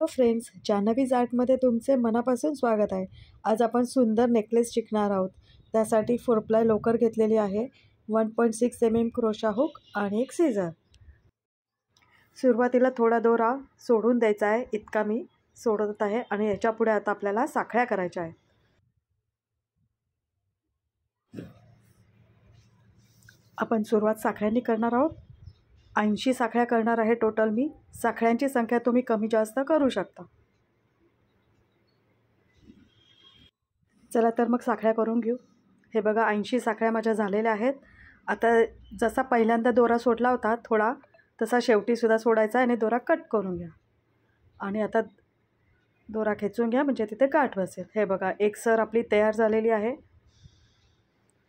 Friends, जान्हवीज आर्टमध्ये तुमचे मनापासून स्वागत आहे। आज आपण सुंदर नेकलेस शिकणार आहोत। त्यासाठी 4 प्लाय लोकर घेतलेली आहे, 1.6 mm क्रोशा हुक आणि एक सीझर। सुरुवातीला थोडा दोरा सोडून द्यायचा आहे, इतका मी सोडत आहे आणि याच्या पुढे आता आपल्याला साखळ्या करायच्या आहेत। आपण सुरुवात साखळ्यांनी करणार आहोत। 80 साखळ्या करणार आहे टोटल मी। साखळ्यांची संख्या तुम्ही कमी जास्त करू शकता। चला तर मग साखळ्या करून घेऊ। हे बघा 80 साखळ्या माझ्या झालेल्या आहेत। आता जसा पहिल्यांदा दोरा सोडला होता थोडा, तसा शेवटी सुद्धा सोडायचा आणि दोरा कट करून घ्या आणि आता दोरा खेचून घ्या म्हणजे तिथे गाठ बसेल। हे बघा एक सर आपली तयार झालेली आहे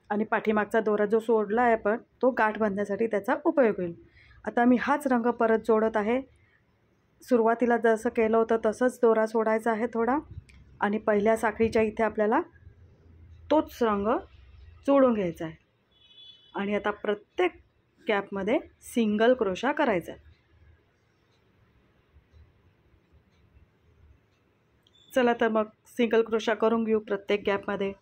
आणि पाठीमागचा दोरा जो सोडला आहे आपण तो गाठ बांधण्यासाठी त्याचा उपयोग होईल। आता मी हाच रंग परत जोडत आहे। सुरुवातीला जसं केलं होतं तसंच दोरा सोडायचा आहे थोडा आणि पहिल्या साखळीच्या इथे आपल्याला तोच रंग जोडून घ्यायचा आहे आणि आता प्रत्येक गॅपमध्ये सिंगल क्रोशा करायचा आहे। चला तर मग सिंगल क्रोशा करून घेऊ प्रत्येक गॅपमध्ये।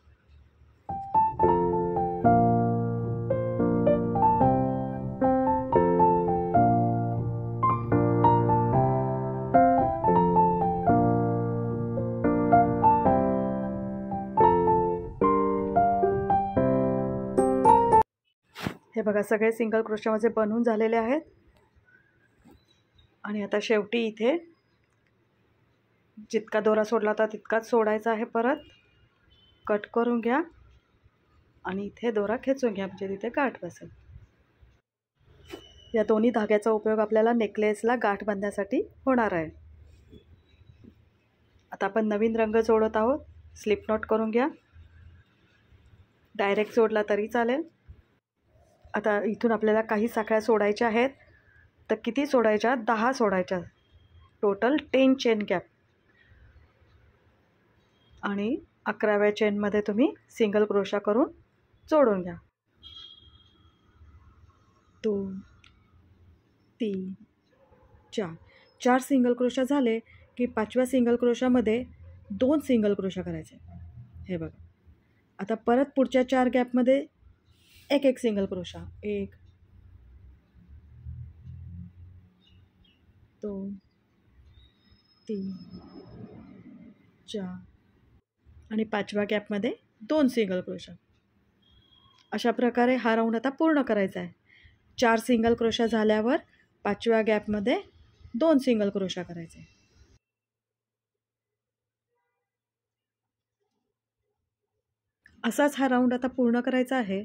हे बघा सगळे सिंगल क्रोशा माझे बनवून झालेले आहेत आणि आता शेवटी इथे जितका दोरा सोडला होता तितकाच सोडायचा आहे। परत कट करून घ्या आणि इथे दोरा खेचून घ्या म्हणजे तिथे गाठ बसेल। या दोन्ही धाग्याचा उपयोग आपल्याला नेकलेसला गाठ बांधण्यासाठी होणार आहे। आता आपण नवीन रंग जोडत आहोत। स्लिप नॉट करून घ्या, डायरेक्ट जोडला तरी चालेल। आता इथून आपल्याला काही साखळ्या सोडायच्या आहेत, तर किती सोडायच्या? 10 सोडायच्या, टोटल 10 चेन गॅप आणि 11व्या चेनमध्ये तुम्ही सिंगल क्रोशा करून जोडून घ्या। 2 3 4 सिंगल क्रोशा झाले की 5व्या सिंगल क्रोशामध्ये 2 सिंगल क्रोशा करायचे। हे बघा आता परत पुढच्या 4 गॅपमध्ये एक सिंगल क्रोशा, 1 2 3 4 आणि 5व्या गॅपमध्ये 2 सिंगल क्रोशा। अशा प्रकारे हा राऊंड आता पूर्ण करायचा आहे। 4 सिंगल क्रोशा झाल्यावर 5व्या गॅपमध्ये 2 सिंगल क्रोशा करायचे। असाच हा राऊंड आता पूर्ण करायचा आहे।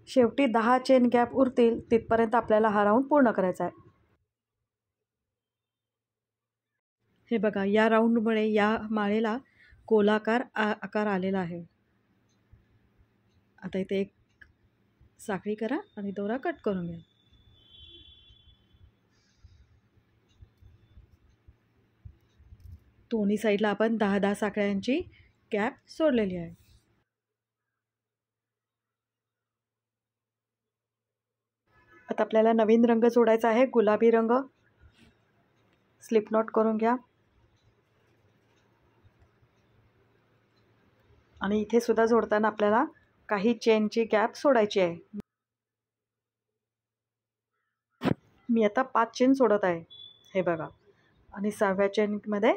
शेवटी 10 चेन गॅप उरतील तिथपर्यंत आपल्याला हा राऊंड पूर्ण करायचा आहे। हे बघा या राऊंडमुळे या माळेला गोलाकार आकार आलेला आहे। आता इथे एक साखळी करा आणि दोरा कट करून घ्या। दोन्ही साईडला आपण 10-10 साखळ्यांची गॅप सोडलेली आहे। आता आपल्याला नवीन रंग जोडायचा आहे, गुलाबी रंग। स्लिप नॉट करून घ्या आणि इथे सुद्धा जोडताना आपल्याला काही चेनची गॅप सोडायची आहे। मी आता 5 चेन सोडत आहे, हे बघा, आणि 6व्या चेनमध्ये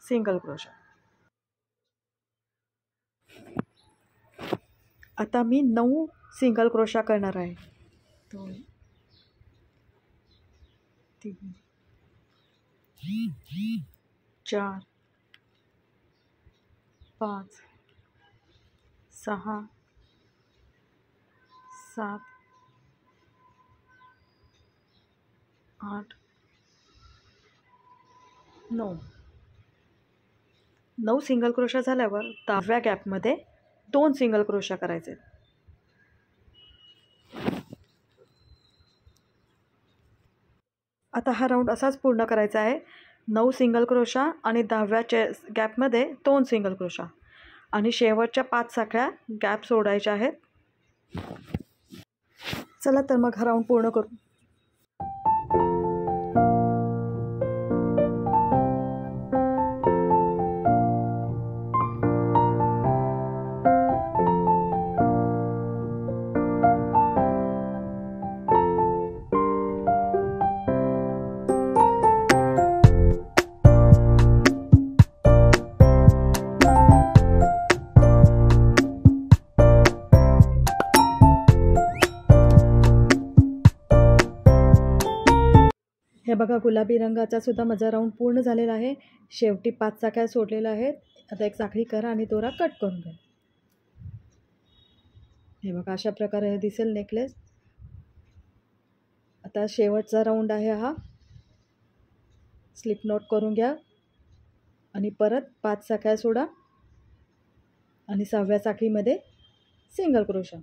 सिंगल क्रोशा। आता मी 9 सिंगल क्रोशा करणार आहे। 2 3 4 5 6 7 8 9 सिंगल क्रोशा झाल्यावर 10व्या गॅपमध्ये 2 सिंगल क्रोशा करायचे। आता हा राऊंड असाच पूर्ण करायचा आहे। 9 सिंगल क्रोशा आणि 10व्या गॅपमध्ये 2 सिंगल क्रोशा आणि शेवटच्या 5 साखळ्या गॅप सोडायच्या आहेत। चला तर मग हा राऊंड पूर्ण करू। बघा गुलाबी रंगाचा सुद्धा माझा राऊंड पूर्ण झालेला आहे. शेवटी 5 साखळ्या सोडलेल्या आहेत. आता एक साखळी करा आणि दोरा कट करून घ्या. हे बघा अशा प्रकारे दिसेल नेकलेस. आता शेवटचा राऊंड आहे हा. स्लिप नॉट करून घ्या आणि परत 5 साखळ्या सोडा आणि 6व्या साखळीमध्ये सिंगल क्रोशा.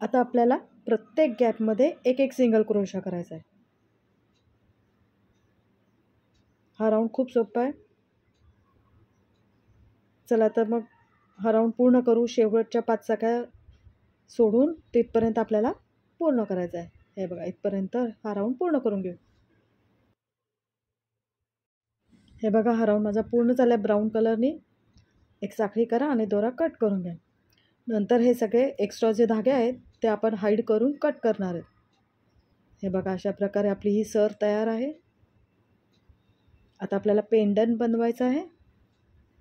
आता आपल्याला प्रत्येक गॅपमध्ये एक एक सिंगल क्रोशा करायचा आहे. हा राऊंड खूप सोपा आहे. चला तर मग हा राऊंड पूर्ण करू. शेवटच्या 5 साखळ्या सोडून तिथपर्यंत आपल्याला पूर्ण करायचं आहे. हे बघा इथपर्यंत हा राऊंड पूर्ण करून घेऊ. हे बघा हा राऊंड माझा पूर्ण झाला आहे. ब्राऊन कलरनी एक साखळी करा आणि दोरा कट करून घ्या. नंतर हे सगळे एक्स्ट्रा जे धागे आहेत ते आपण हाईड करून कट करणार आहेत. हे बघा अशा प्रकारे आपली ही सर तयार आहे. आता आपल्याला पेंडंट बनवायचं आहे.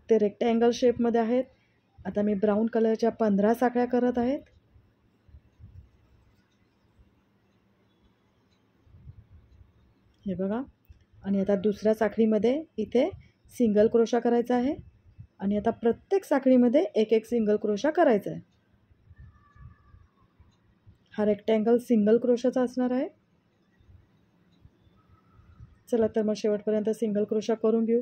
ते रेक्टँगल शेपमध्ये आहेत. आता मी ब्राऊन कलरच्या 15 साखळ्या करत आहेत. हे बघा आणि आता दुसऱ्या साखळीमध्ये इथे सिंगल क्रोशा करायचा आहे आणि आता प्रत्येक साखळीमध्ये एक एक सिंगल क्रोशा करायचा आहे. हा रेक्टँगल सिंगल क्रोशाचा असणार आहे. चला तर मग शेवटपर्यंत सिंगल क्रोशा करून घेऊ.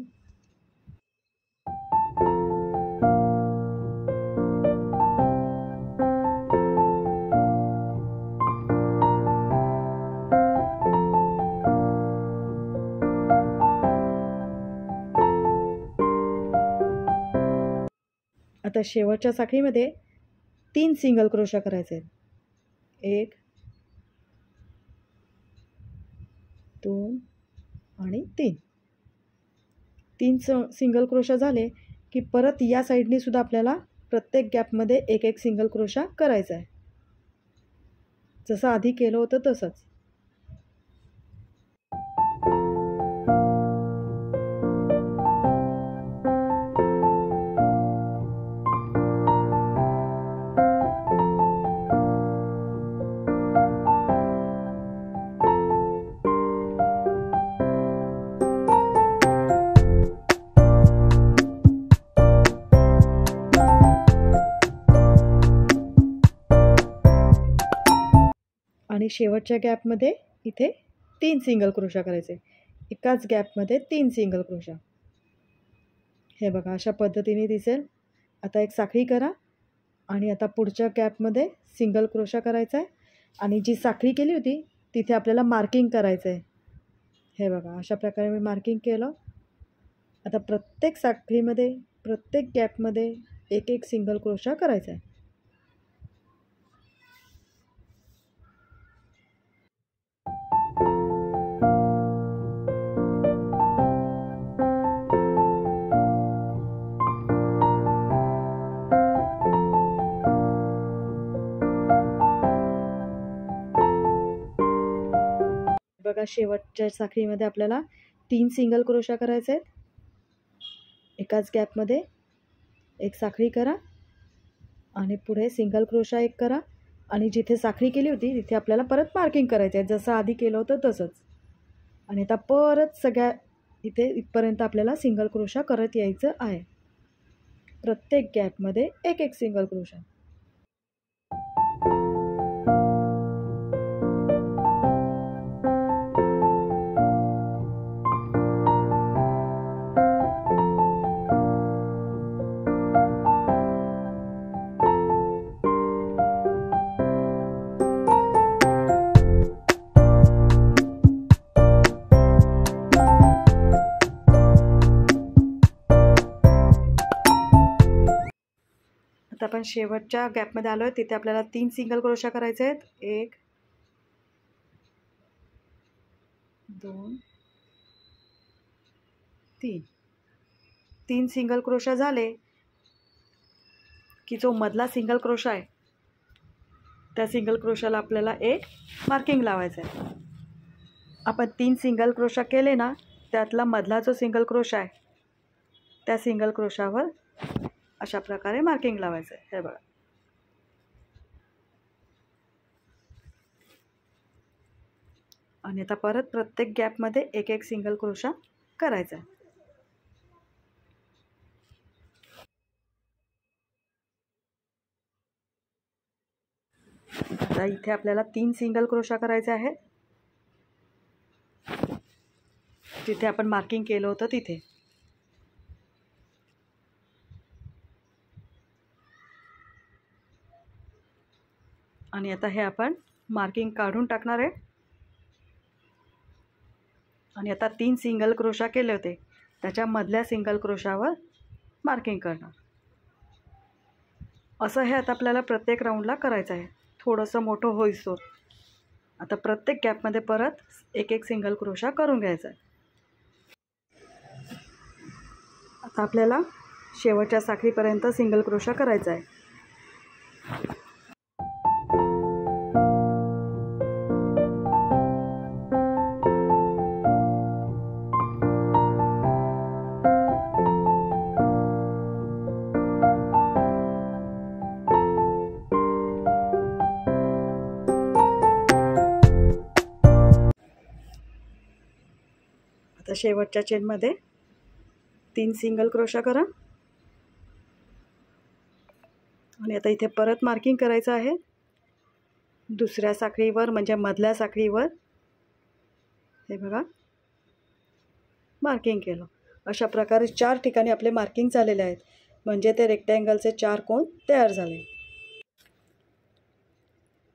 आता शेवटच्या साखळीमध्ये 3 सिंगल क्रोशा करायचे आहेत. 1 2 आणि 3 सिंगल क्रोशा झाले की परत या साईडनी सुद्धा आपल्याला प्रत्येक गॅपमध्ये एक एक सिंगल क्रोशा करायचा आहे. जसं आधी केलं होतं तसंच. आणि शेवटच्या गॅपमध्ये इथे 3 सिंगल क्रोशा करायचे. एकाच गॅपमध्ये 3 सिंगल क्रोशा. हे बघा अशा पद्धतीने दिसेल. आता एक साखळी करा आणि आता पुढच्या गॅपमध्ये सिंगल क्रोशा करायचा आहे आणि जी साखळी केली होती तिथे आपल्याला मार्किंग करायचं आहे. हे बघा अशा प्रकारे मी मार्किंग केलं. आता प्रत्येक साखळीमध्ये प्रत्येक गॅपमध्ये एक एक सिंगल क्रोशा करायचा आहे. बघा शेवटच्या साखळीमध्ये आपल्याला 3 सिंगल क्रोशा करायचे आहेत. एकाच गॅपमध्ये एक साखळी करा आणि पुढे सिंगल क्रोशा एक करा आणि जिथे साखळी केली होती तिथे आपल्याला परत मार्किंग करायचं आहे जसं आधी केलं होतं तसंच. आणि आता परत सगळ्या इथे इथपर्यंत आपल्याला सिंगल क्रोशा करत यायचं आहे. प्रत्येक गॅपमध्ये एक एक सिंगल क्रोशा. आता आपण शेवटच्या गॅपमध्ये आलो आहे. तिथे आपल्याला 3 सिंगल क्रोशा करायचे आहेत. 1 2 3 सिंगल क्रोशा झाले की जो मधला सिंगल क्रोशा आहे त्या सिंगल क्रोशाला आपल्याला एक मार्किंग लावायचं आहे. आपण 3 सिंगल क्रोशा केले ना त्यातला मधला जो सिंगल क्रोशा आहे त्या सिंगल क्रोशावर अशा प्रकारे मार्किंग लावायचं आहे. हे बघा. आणि आता परत प्रत्येक गॅपमध्ये एक एक सिंगल क्रोशा करायचा आहे. आता इथे आपल्याला 3 सिंगल क्रोशा करायचे आहेत, जिथे आपण मार्किंग केलं होतं तिथे. आणि आता हे आपण मार्किंग काढून टाकणार आहे. आणि आता 3 सिंगल क्रोशा केले होते त्याच्या मधल्या सिंगल क्रोशावर मार्किंग करणार. असं हे आता आपल्याला प्रत्येक राऊंडला करायचं आहे, थोडंसं मोठं होईस्तोवर. आता प्रत्येक गॅपमध्ये परत एक एक सिंगल क्रोशा करून घ्यायचा आहे. आता आपल्याला शेवटच्या साखळीपर्यंत सिंगल क्रोशा करायचा आहे. आता शेवटच्या चेनमध्ये 3 सिंगल क्रोशा करा. आणि आता इथे परत मार्किंग करायचं आहे दुसऱ्या साखळीवर, म्हणजे मधल्या साखळीवर. हे बघा, मार्किंग केलं. अशा प्रकारे 4 ठिकाणी आपले मार्किंग झालेले आहेत, म्हणजे ते रेक्टँगलचे 4 कोन तयार झाले.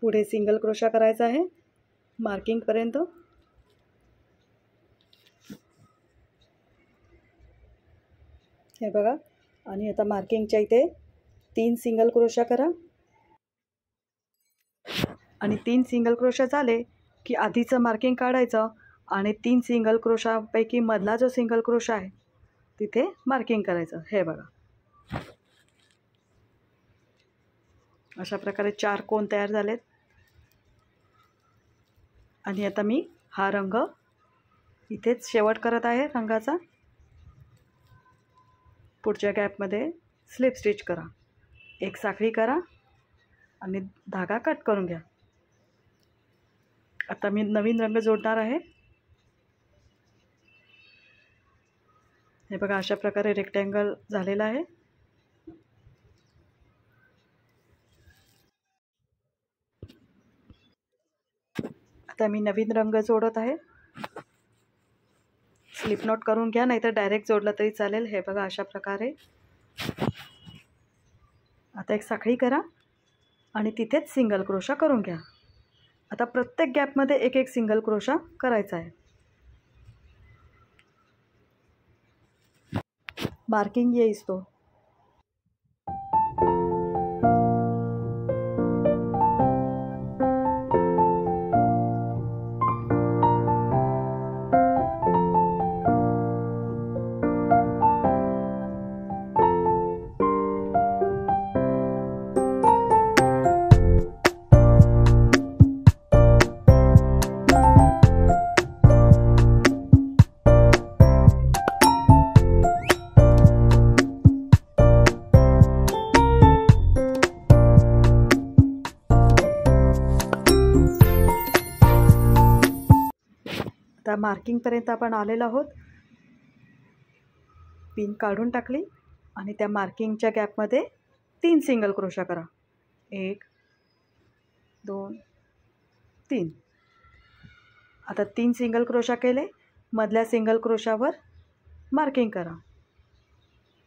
पुढे सिंगल क्रोशा करायचा आहे मार्किंगपर्यंत. हे बघा, आणि आता मार्किंगच्या इथे 3 सिंगल क्रोशा करा. आणि 3 सिंगल क्रोशा झाले की आधीचं मार्किंग काढायचं आणि 3 सिंगल क्रोशापैकी मधला जो सिंगल क्रोशा आहे तिथे मार्किंग करायचं. हे बघा, अशा प्रकारे 4 कोन तयार झालेत. आणि आता मी हा रंग इथेच शेवट करत आहे रंगाचा. पुढच्या गॅपमध्ये स्लिप स्टिच करा, एक साखळी करा आणि धागा कट करून घ्या. आता मी नवीन रंग जोडणार आहे. हे बघा, अशा प्रकारे रेक्टँगल झालेला आहे. आता मी नवीन रंग जोडत आहे. स्लिप नॉट करून घ्या, नाहीतर डायरेक्ट जोडलं तरी चालेल. हे बघा, अशा प्रकारे. आता एक साखळी करा आणि तिथेच सिंगल क्रोशा करून घ्या. आता प्रत्येक गॅपमध्ये एक एक सिंगल क्रोशा करायचा आहे. मार्किंग येईस तो. आता मार्किंगपर्यंत आपण आलेलो आहोत. पिन काढून टाकली आणि त्या मार्किंगच्या गॅपमध्ये 3 सिंगल क्रोशा करा. 1 2 3. आता 3 सिंगल क्रोशा केले, मधल्या सिंगल क्रोशावर मार्किंग करा.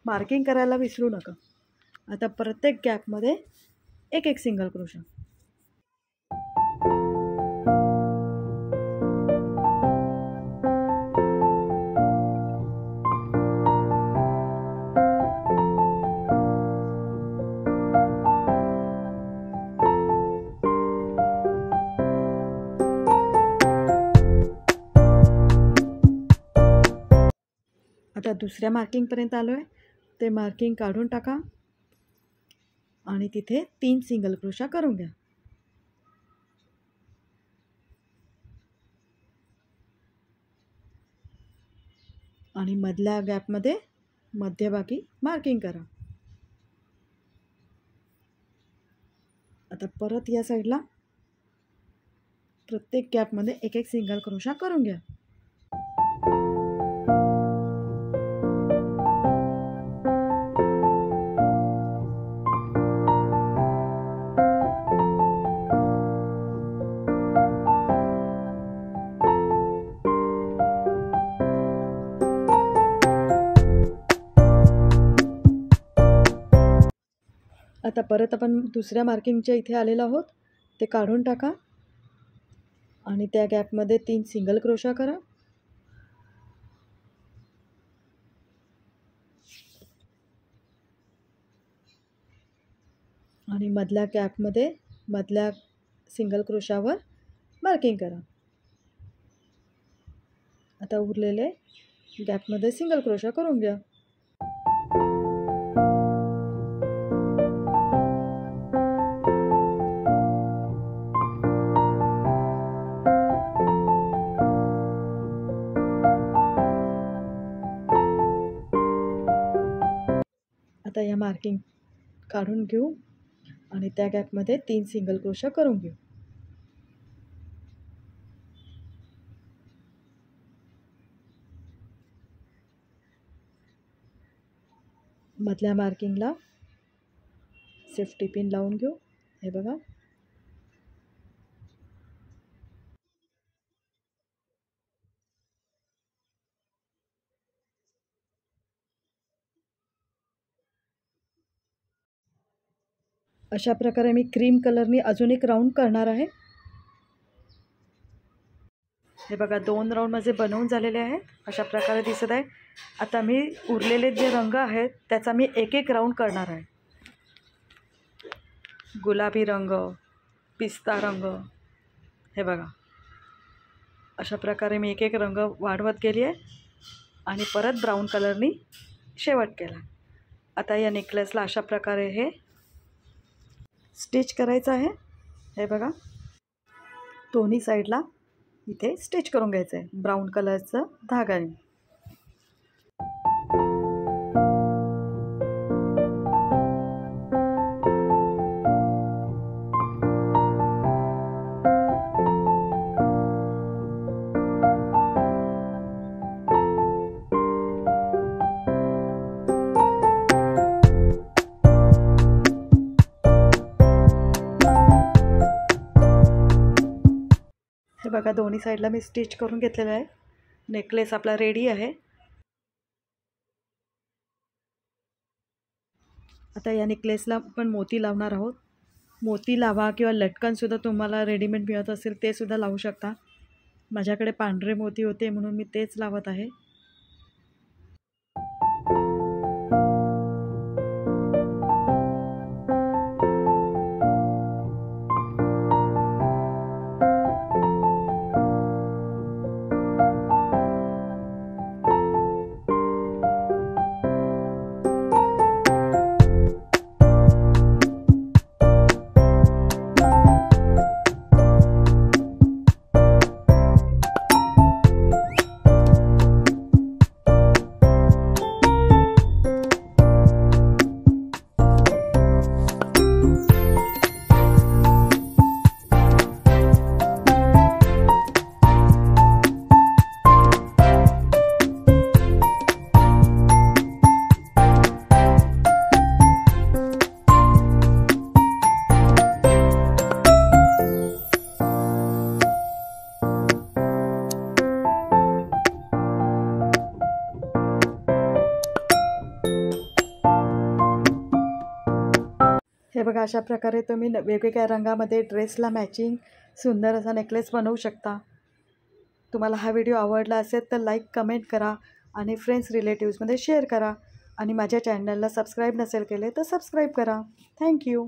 मार्किंग करायला विसरू नका. आता प्रत्येक गॅपमध्ये एक एक सिंगल क्रोशा. आता दुसऱ्या मार्किंगपर्यंत आलो आहे. ते मार्किंग काढून टाका आणि तिथे 3 सिंगल क्रोशा करून घ्या. आणि मधल्या गॅपमध्ये मध्यभागी मार्किंग करा. आता परत या साईडला प्रत्येक गॅपमध्ये एक एक सिंगल क्रोशा करून घ्या. आता परत आपण दुसऱ्या मार्किंगच्या इथे आलेलो आहोत, ते काढून टाका आणि त्या गॅपमध्ये 3 सिंगल क्रोशा करा. आणि मधल्या गॅपमध्ये मधल्या सिंगल क्रोशावर मार्किंग करा. आता उरलेले गॅपमध्ये सिंगल क्रोशा करून घ्या. आता या मार्किंग काढून घेऊ आणि त्या गॅपमध्ये 3 सिंगल क्रोशा करून घेऊ. मधल्या मार्किंगला सेफ्टी पिन लावून घेऊ. हे बघा. अशा प्रकारे मी क्रीम कलरनी अजून एक राऊंड करणार आहे. हे बघा 2 राऊंड माझे बनवून झालेले आहेत. अशा प्रकारे दिसत आहे. आता मी उरलेले जे रंग आहेत त्याचा मी एक एक राऊंड करणार आहे. गुलाबी रंग, पिस्ता रंग, हे बघा अशा प्रकारे मी एक एक रंग वाढवत गेली आहे आणि परत ब्राऊन कलरनी शेवट केला. आता या नेकलेसला अशा प्रकारे हे स्टिच करायचं आहे. हे बघा दोन्ही साईडला इथे स्टिच करून घ्यायचं आहे ब्राऊन कलरचं धागाने. हे बघा दोन्ही साईडला मी स्टिच करून घेतलेलं आहे. नेकलेस आपला रेडी आहे. आता या नेकलेसला पण मोती लावणार आहोत. मोती लावा किंवा लटकनसुद्धा तुम्हाला रेडीमेड मिळत असेल ते सुद्धा लावू शकता. माझ्याकडे पांढरे मोती होते म्हणून मी तेच लावत आहे. हे बघा अशा प्रकारे तुम्ही वेगवेगळ्या रंगामध्ये ड्रेसला मॅचिंग सुंदर असा नेकलेस बनवू शकता. तुम्हाला हा व्हिडिओ आवडला असेल तर लाईक कमेंट करा आणि फ्रेंड्स रिलेटिव्समध्ये शेअर करा आणि माझ्या चॅनलला सबस्क्राईब नसेल केले तर सबस्क्राईब करा. थँक्यू.